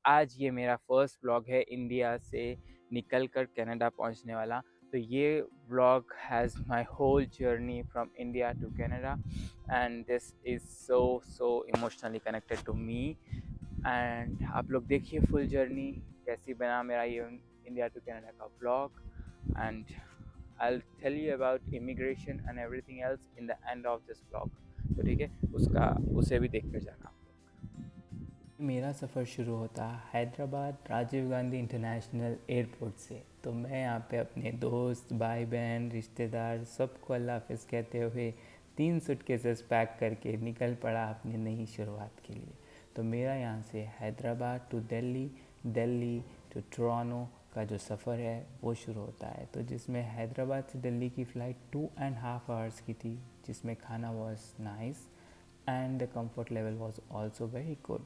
आज ये मेरा फर्स्ट व्लॉग है इंडिया से निकल कर कनाडा पहुंचने वाला। तो ये vlog has my whole journey from India to Canada and this is so emotionally connected to me. And आप लोग देखिए फुल जर्नी कैसी बना मेरा ये इंडिया टू कनाडा का vlog. And I'll tell you about immigration and everything else in the end of this vlog। तो ठीक है, उसे भी देख कर जाना आप लोग। मेरा सफ़र शुरू होता हैदराबाद राजीव गांधी इंटरनेशनल एयरपोर्ट से। तो मैं यहाँ पे अपने दोस्त भाई बहन रिश्तेदार सबको अल्लाह हाफिज़ कहते हुए 3 सूटकेसेस पैक करके निकल पड़ा अपनी नई शुरुआत के लिए। तो मेरा यहाँ से Hyderabad to Delhi, Delhi to Toronto का जो सफ़र है वो शुरू होता है। तो जिसमें हैदराबाद से दिल्ली की फ़्लाइट 2.5 आवर्स की थी, जिसमें खाना was nice and the comfort level was also very good.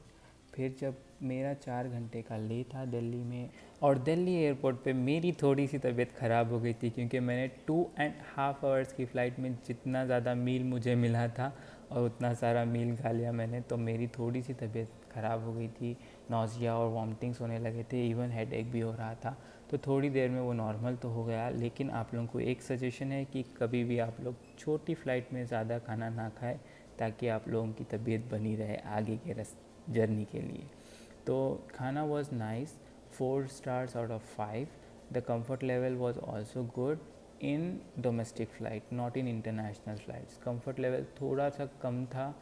फिर जब मेरा 4 घंटे का ले था दिल्ली में, और दिल्ली एयरपोर्ट पे मेरी थोड़ी सी तबीयत ख़राब हो गई थी क्योंकि मैंने 2.5 आवर्स की फ़्लाइट में जितना ज़्यादा मील मुझे मिला था और उतना सारा मील खा लिया मैंने, तो मेरी थोड़ी सी तबीयत ख़राब हो गई थी। नौजिया और वॉमिटिंग्स होने लगे थे, इवन हेडेक भी हो रहा था। तो थोड़ी देर में वो नॉर्मल तो हो गया, लेकिन आप लोगों को एक सजेशन है कि कभी भी आप लोग छोटी फ़्लाइट में ज़्यादा खाना ना खाएं ताकि आप लोगों की तबीयत बनी रहे आगे के जर्नी के लिए। तो खाना was nice, 4 stars out of 5। The comfort level was also good in domestic flight, not in international flights. Comfort level थोड़ा सा कम था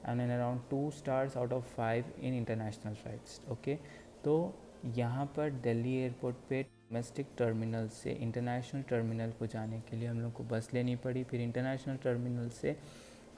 and around 2 stars out of 5 in international flights. Okay, तो यहाँ पर दिल्ली एयरपोर्ट पे डोमेस्टिक टर्मिनल से international terminal को जाने के लिए हम लोग को बस लेनी पड़ी। फिर इंटरनेशनल टर्मिनल से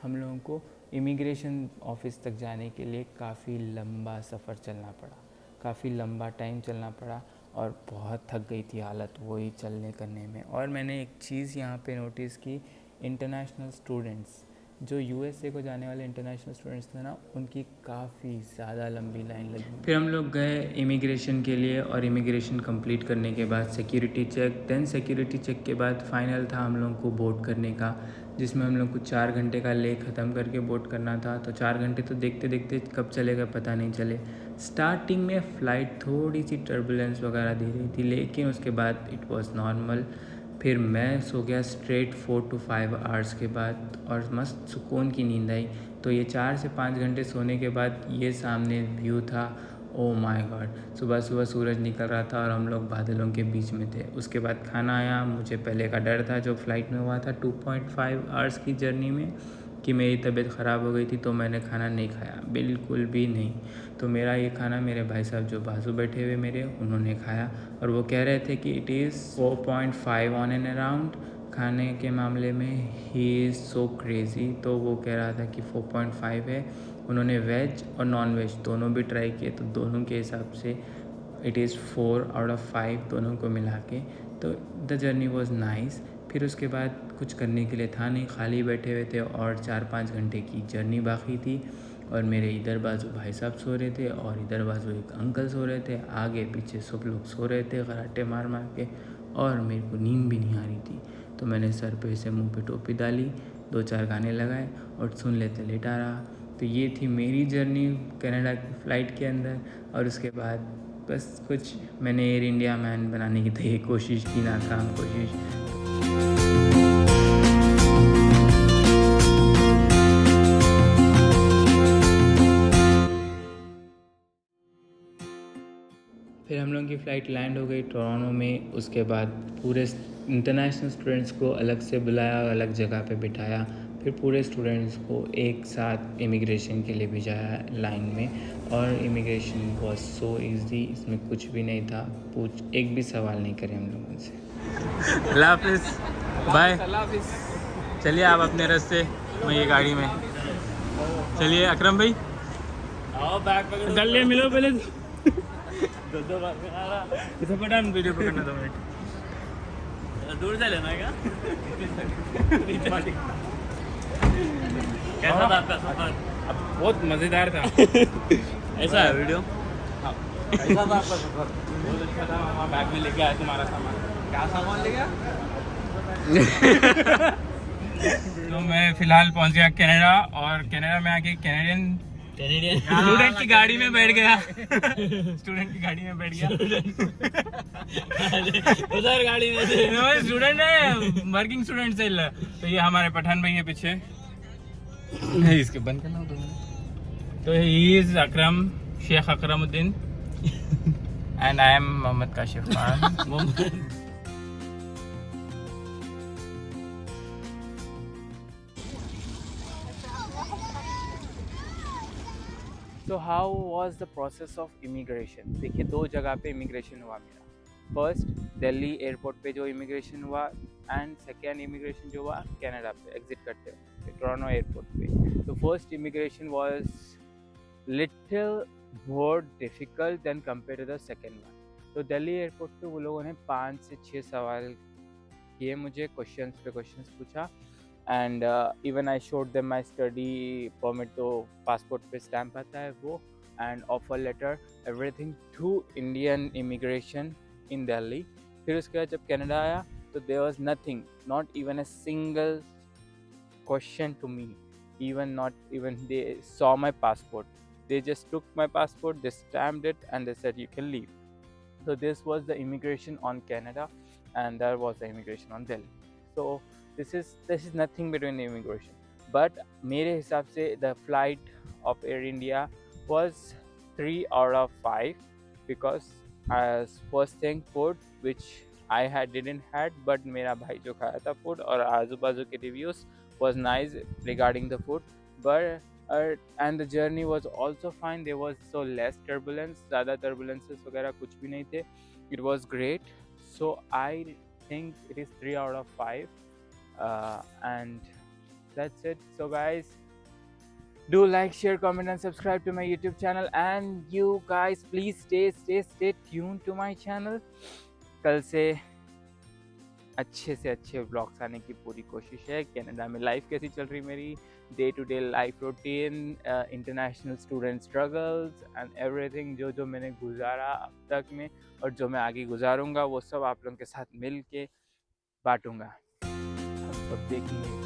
हम लोगों को इमिग्रेशन ऑफिस तक जाने के लिए काफ़ी लंबा सफ़र चलना पड़ा, काफ़ी लंबा टाइम चलना पड़ा और बहुत थक गई थी हालत वही चलने करने में। और मैंने एक चीज़ यहाँ पे नोटिस की, इंटरनेशनल स्टूडेंट्स जो यूएसए को जाने वाले इंटरनेशनल स्टूडेंट्स थे ना, उनकी काफ़ी ज़्यादा लंबी लाइन लगी। फिर हम लोग गए इमिग्रेशन के लिए और इमिग्रेशन कंप्लीट करने के बाद security check, then security check के बाद फाइनल था हम लोग को बोर्ड करने का, जिसमें हम लोग को 4 घंटे का ले ख़त्म करके बोर्ड करना था। तो 4 घंटे तो देखते देखते कब चलेगा पता नहीं चले। स्टार्टिंग में फ़्लाइट थोड़ी सी टर्बुलेंस वगैरह दे रही थी, लेकिन उसके बाद इट वाज नॉर्मल। फिर मैं सो गया स्ट्रेट 4 to 5 आवर्स के बाद और मस्त सुकून की नींद आई। तो ये 4 से 5 घंटे सोने के बाद ये सामने व्यू था, ओ माय गॉड। सुबह सुबह सूरज निकल रहा था और हम लोग बादलों के बीच में थे। उसके बाद खाना आया। मुझे पहले का डर था जो फ़्लाइट में हुआ था 2.5 आवर्स की जर्नी में कि मेरी तबीयत ख़राब हो गई थी, तो मैंने खाना नहीं खाया, बिल्कुल भी नहीं। तो मेरा ये खाना मेरे भाई साहब जो बाजू बैठे हुए मेरे, उन्होंने खाया और वो कह रहे थे कि it is 4.5 on and around. खाने के मामले में ही इज़ सो क्रेज़ी। तो वो कह रहा था कि 4.5 है। उन्होंने वेज और नॉन वेज दोनों भी ट्राई किए, तो दोनों के हिसाब से इट इज़ 4 आउट ऑफ 5 दोनों को मिला के। तो द जर्नी वॉज नाइस। फिर उसके बाद कुछ करने के लिए था नहीं, खाली बैठे हुए थे और 4-5 घंटे की जर्नी बाकी थी। और मेरे इधर बाजू भाई साहब सो रहे थे और इधर बाजू एक अंकल सो रहे थे, आगे पीछे सब लोग सो रहे थे खराटे मार मार के, और मेरे को नींद भी नहीं आ रही थी। तो मैंने सर पे से मुंह पे टोपी डाली, 2-4 गाने लगाए और सुन लेते लेटा रहा। तो ये थी मेरी जर्नी कनाडा की फ़्लाइट के अंदर। और उसके बाद बस कुछ मैंने एयर इंडिया मैन बनाने की तो ये कोशिश की, नाकाम कोशिश। फिर हम लोग की फ़्लाइट लैंड हो गई टोरंटो में। उसके बाद पूरे इंटरनेशनल स्टूडेंट्स को अलग से बुलाया और अलग जगह पे बिठाया। फिर पूरे स्टूडेंट्स को एक साथ इमिग्रेशन के लिए भेजाया लाइन में। और इमिग्रेशन वॉज सो इजी, इसमें कुछ भी नहीं था, एक भी सवाल नहीं करे हम लोगों से। अल्लाह हाफिज़, बाय। चलिए आप अपने रास्ते, मैं ये गाड़ी में। चलिए अकरम भाई, आओ बैग पकड़ो, गले मिलो पहले। दो बार में आ रहा इसे पटान वीडियो पकड़ना 2 मिनट दूर से लेना है क्या? कैसा था आपका सफर? बहुत मज़ेदार था। ऐसा है वीडियो। हाँ, कैसा था आपका सफर? बहुत अच्छा था। मामा बैग में लेके आया तुम्हारा सामान। क्या सामान ले गया? तो मैं फ़िलहाल पहुंच गया कनाडा, और कनाडा में आके कैनेडियन कैनेडियन स्टूडेंट की गाड़ी में बैठ गया स्टूडेंट की गाड़ी में बैठ गया उधर गाड़ी में से स्टूडेंट है वर्किंग स्टूडेंट से तो ये हमारे पठान भाई है पीछे नहीं इसके बंद करना हो 2 मिनट तो he is Akram Shaikh Akramuddin and I am Mohammad Kashif Khan So how was the process of immigration? देखिए 2 जगह पे इमिग्रेशन हुआ मेरा फर्स्ट दिल्ली एयरपोर्ट पे जो इमिग्रेशन हुआ एंड सेकेंड इमिग्रेशन जो हुआ कनाडा पे एग्जिट करते हुए टोरंटो एयरपोर्ट पे तो first immigration was little more difficult then compare to the second one तो दिल्ली एयरपोर्ट पे वो लोगों ने 5 से 6 सवाल किए मुझे क्वेश्चंस पे क्वेश्चंस पूछा and even I showed them my study permit तो पासपोर्ट पे स्टैम्प आता है वो and offer letter everything to Indian immigration in Delhi फिर उसके बाद जब कनाडा आया तो there was nothing not even a single question to me not even they saw my passport they just took my passport they stamped it and they said you can leave so this was the immigration on Canada and there was the immigration on Delhi so this is nothing between the immigration but मेरे हिसाब से the flight of Air India was 3 out of 5 because as first thing food which I didn't had but मेरा भाई जो खाया था food और आजू बाजू के reviews was nice regarding the food but and the journey was also fine there was so less turbulence ज़्यादा turbulences वगैरह कुछ भी नहीं थे it was great so I think it is 3 out of 5 and that's it so guys do like share comment and subscribe to my YouTube channel and you guys please stay tuned to my channel कल से अच्छे से अच्छे vlogs आने की पूरी कोशिश है कनाडा में लाइफ कैसी चल रही मेरी day to day life routine international student struggles and everything जो जो मैंने गुजारा अब तक में और जो मैं आगे गुजारूंगा वो सब आप लोगों के साथ मिल के बांटूंगा हम सब देखेंगे